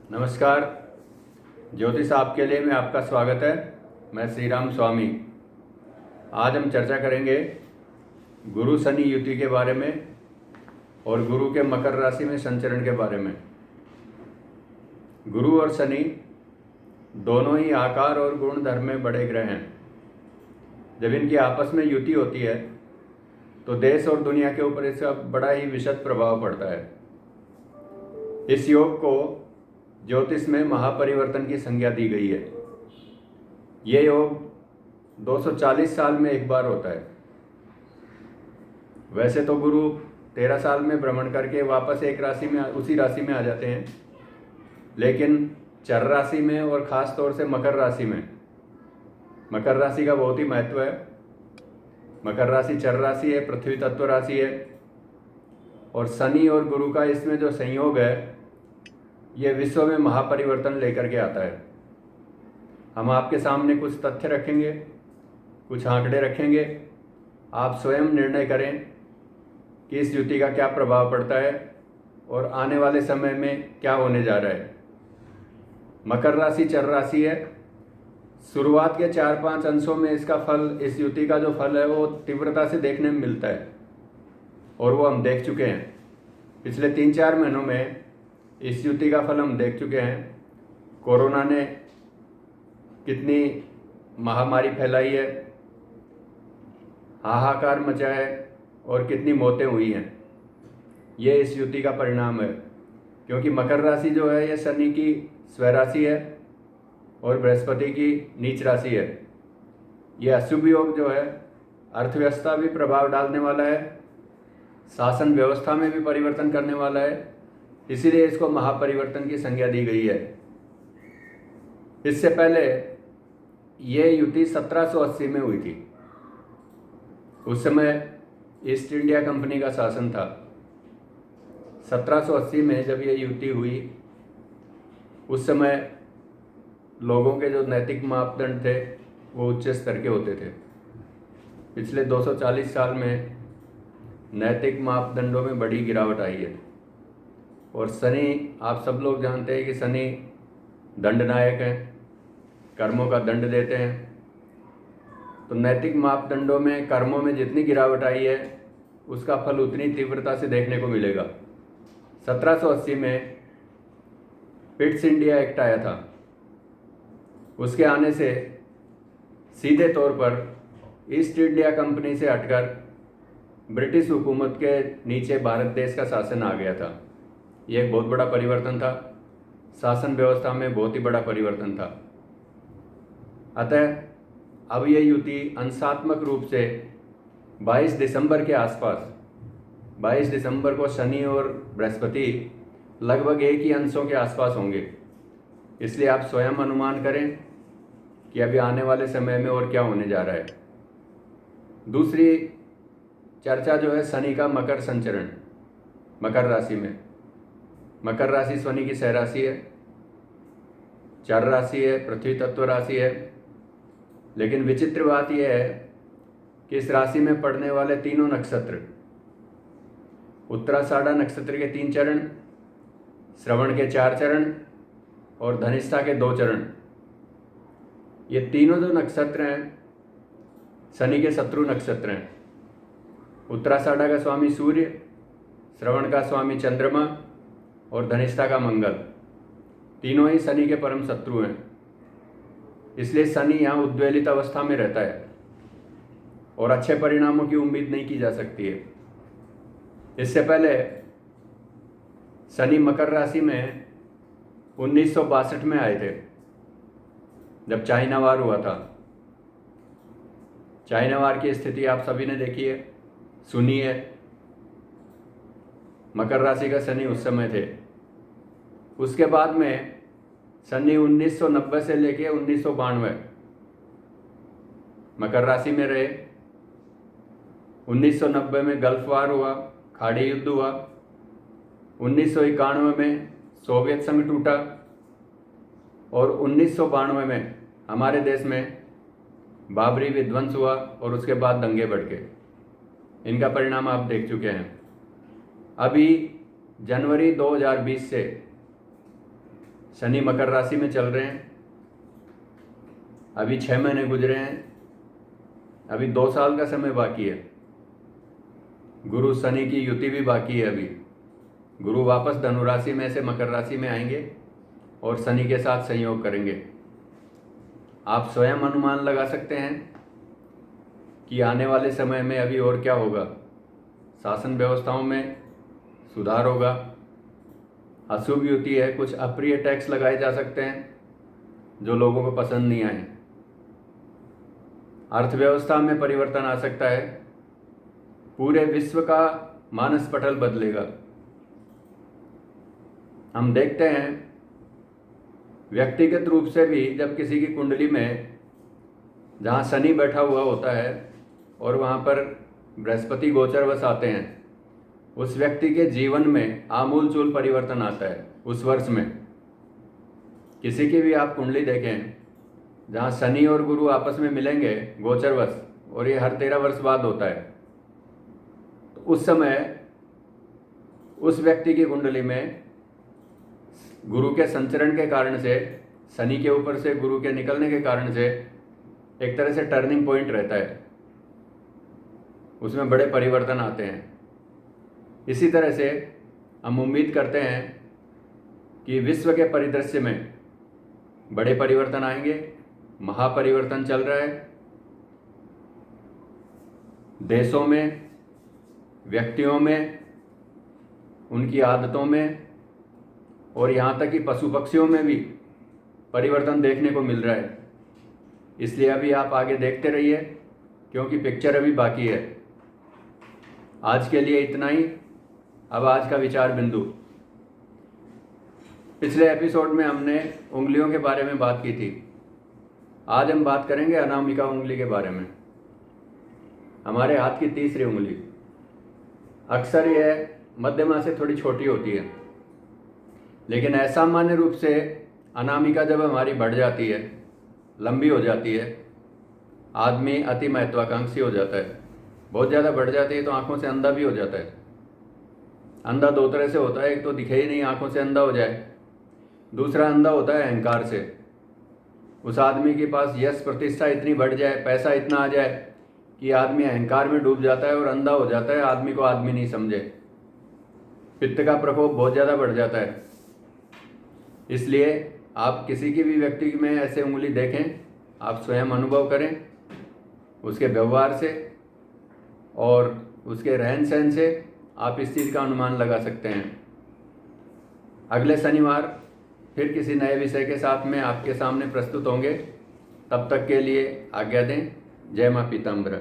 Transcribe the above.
नमस्कार। ज्योतिष आपके लिए में आपका स्वागत है। मैं श्री राम स्वामी। आज हम चर्चा करेंगे गुरु शनि युति के बारे में और गुरु के मकर राशि में संचरण के बारे में। गुरु और शनि दोनों ही आकार और गुण धर्म में बड़े ग्रह हैं। जब इनकी आपस में युति होती है तो देश और दुनिया के ऊपर इसका बड़ा ही विशद प्रभाव पड़ता है। इस योग को ज्योतिष में महापरिवर्तन की संज्ञा दी गई है। ये योग 240 साल में एक बार होता है। वैसे तो गुरु 13 साल में भ्रमण करके वापस एक राशि में उसी राशि में आ जाते हैं, लेकिन चर राशि में और ख़ास तौर से मकर राशि में, मकर राशि का बहुत ही महत्व है। मकर राशि चर राशि है, पृथ्वी तत्व राशि है, और शनि और गुरु का इसमें जो संयोग है ये विश्व में महापरिवर्तन लेकर के आता है। हम आपके सामने कुछ तथ्य रखेंगे, कुछ आंकड़े रखेंगे। आप स्वयं निर्णय करें कि इस युति का क्या प्रभाव पड़ता है और आने वाले समय में क्या होने जा रहा है। मकर राशि चर राशि है। शुरुआत के 4-5 अंशों में इसका फल, इस युति का जो फल है वो तीव्रता से देखने में मिलता है, और वो हम देख चुके हैं। पिछले 3-4 महीनों में इस युति का फल हम देख चुके हैं। कोरोना ने कितनी महामारी फैलाई है, हाहाकार मचा है और कितनी मौतें हुई हैं। ये इस युति का परिणाम है, क्योंकि मकर राशि जो है ये शनि की स्वराशि है और बृहस्पति की नीच राशि है। ये अशुभ योग जो है अर्थव्यवस्था भी प्रभाव डालने वाला है, शासन व्यवस्था में भी परिवर्तन करने वाला है। इसीलिए इसको महापरिवर्तन की संज्ञा दी गई है। इससे पहले ये युति 1780 में हुई थी। उस समय ईस्ट इंडिया कंपनी का शासन था। 1780 में जब ये युति हुई, उस समय लोगों के जो नैतिक मापदंड थे वो उच्च स्तर के होते थे। पिछले 240 साल में नैतिक मापदंडों में बड़ी गिरावट आई है। और शनि, आप सब लोग जानते हैं कि शनि दंडनायक हैं, कर्मों का दंड देते हैं। तो नैतिक मापदंडों में, कर्मों में जितनी गिरावट आई है उसका फल उतनी तीव्रता से देखने को मिलेगा। 1780 में पिट्स इंडिया एक्ट आया था। उसके आने से सीधे तौर पर ईस्ट इंडिया कंपनी से हटकर ब्रिटिश हुकूमत के नीचे भारत देश का शासन आ गया था। ये एक बहुत बड़ा परिवर्तन था। शासन व्यवस्था में बहुत ही बड़ा परिवर्तन था। अतः अब ये युति अंशात्मक रूप से 22 दिसंबर के आसपास, 22 दिसंबर को शनि और बृहस्पति लगभग एक ही अंशों के आसपास होंगे। इसलिए आप स्वयं अनुमान करें कि अभी आने वाले समय में और क्या होने जा रहा है। दूसरी चर्चा जो है शनि का मकर संचरण, मकर राशि में। मकर राशि शनि की सहराशि है, चर राशि है, पृथ्वी तत्व राशि है। लेकिन विचित्र बात यह है कि इस राशि में पड़ने वाले तीनों नक्षत्र, उत्तराषाढ़ा नक्षत्र के 3 चरण, श्रवण के 4 चरण और धनिष्ठा के 2 चरण, ये तीनों जो नक्षत्र हैं शनि के शत्रु नक्षत्र हैं। उत्तराषाढ़ा का स्वामी सूर्य, श्रवण का स्वामी चंद्रमा और धनिष्ठा का मंगल, तीनों ही शनि के परम शत्रु हैं। इसलिए शनि यहाँ उद्वेलित अवस्था में रहता है और अच्छे परिणामों की उम्मीद नहीं की जा सकती है। इससे पहले शनि मकर राशि में 1962 में आए थे, जब चाइना वार हुआ था। चाइना वार की स्थिति आप सभी ने देखी है, सुनी है। मकर राशि का शनि उस समय थे। उसके बाद में शनि 1990 से लेके 1992 मकर राशि में रहे। 1990 में गल्फ वार हुआ, खाड़ी युद्ध हुआ। 1991 में सोवियत संघ टूटा और 1992 में हमारे देश में बाबरी विध्वंस हुआ और उसके बाद दंगे भड़के। इनका परिणाम आप देख चुके हैं। अभी जनवरी 2020 से शनि मकर राशि में चल रहे हैं। अभी 6 महीने गुजरे हैं, अभी 2 साल का समय बाकी है। गुरु शनि की युति भी बाकी है। अभी गुरु वापस धनु राशि में से मकर राशि में आएंगे और शनि के साथ संयोग करेंगे। आप स्वयं अनुमान लगा सकते हैं कि आने वाले समय में अभी और क्या होगा। शासन व्यवस्थाओं में सुधार होगा, अशुभ युति है, कुछ अप्रिय टैक्स लगाए जा सकते हैं जो लोगों को पसंद नहीं आए। अर्थव्यवस्था में परिवर्तन आ सकता है, पूरे विश्व का मानस पटल बदलेगा। हम देखते हैं व्यक्तिगत रूप से भी, जब किसी की कुंडली में जहाँ शनि बैठा हुआ होता है और वहाँ पर बृहस्पति गोचरवश आते हैं, उस व्यक्ति के जीवन में आमूलचूल परिवर्तन आता है उस वर्ष में। किसी की भी आप कुंडली देखें जहाँ शनि और गुरु आपस में मिलेंगे गोचरवश, और ये हर 13 वर्ष बाद होता है, तो उस समय उस व्यक्ति की कुंडली में गुरु के संचरण के कारण से, शनि के ऊपर से गुरु के निकलने के कारण से एक तरह से टर्निंग पॉइंट रहता है, उसमें बड़े परिवर्तन आते हैं। इसी तरह से हम उम्मीद करते हैं कि विश्व के परिदृश्य में बड़े परिवर्तन आएंगे। महापरिवर्तन चल रहा है देशों में, व्यक्तियों में, उनकी आदतों में, और यहाँ तक कि पशु पक्षियों में भी परिवर्तन देखने को मिल रहा है। इसलिए अभी आप आगे देखते रहिए, क्योंकि पिक्चर अभी बाकी है। आज के लिए इतना ही। अब आज का विचार बिंदु, पिछले एपिसोड में हमने उंगलियों के बारे में बात की थी। आज हम बात करेंगे अनामिका उंगली के बारे में। हमारे हाथ की तीसरी उंगली, अक्सर यह मध्यमा से थोड़ी छोटी होती है, लेकिन असामान्य रूप से अनामिका जब हमारी बढ़ जाती है, लंबी हो जाती है, आदमी अति महत्वाकांक्षी हो जाता है। बहुत ज़्यादा बढ़ जाती है तो आंखों से अंधा भी हो जाता है। अंधा 2 तरह से होता है, एक तो दिखे ही नहीं, आंखों से अंधा हो जाए। दूसरा अंधा होता है अहंकार से। उस आदमी के पास यश प्रतिष्ठा इतनी बढ़ जाए, पैसा इतना आ जाए कि आदमी अहंकार में डूब जाता है और अंधा हो जाता है, आदमी को आदमी नहीं समझे। पित्त का प्रकोप बहुत ज़्यादा बढ़ जाता है। इसलिए आप किसी की भी व्यक्ति में ऐसे उंगली देखें, आप स्वयं अनुभव करें उसके व्यवहार से और उसके रहन सहन से, आप इस चीज़ का अनुमान लगा सकते हैं। अगले शनिवार फिर किसी नए विषय के साथ में आपके सामने प्रस्तुत होंगे। तब तक के लिए आज्ञा दें। जय मां पीताम्बरा।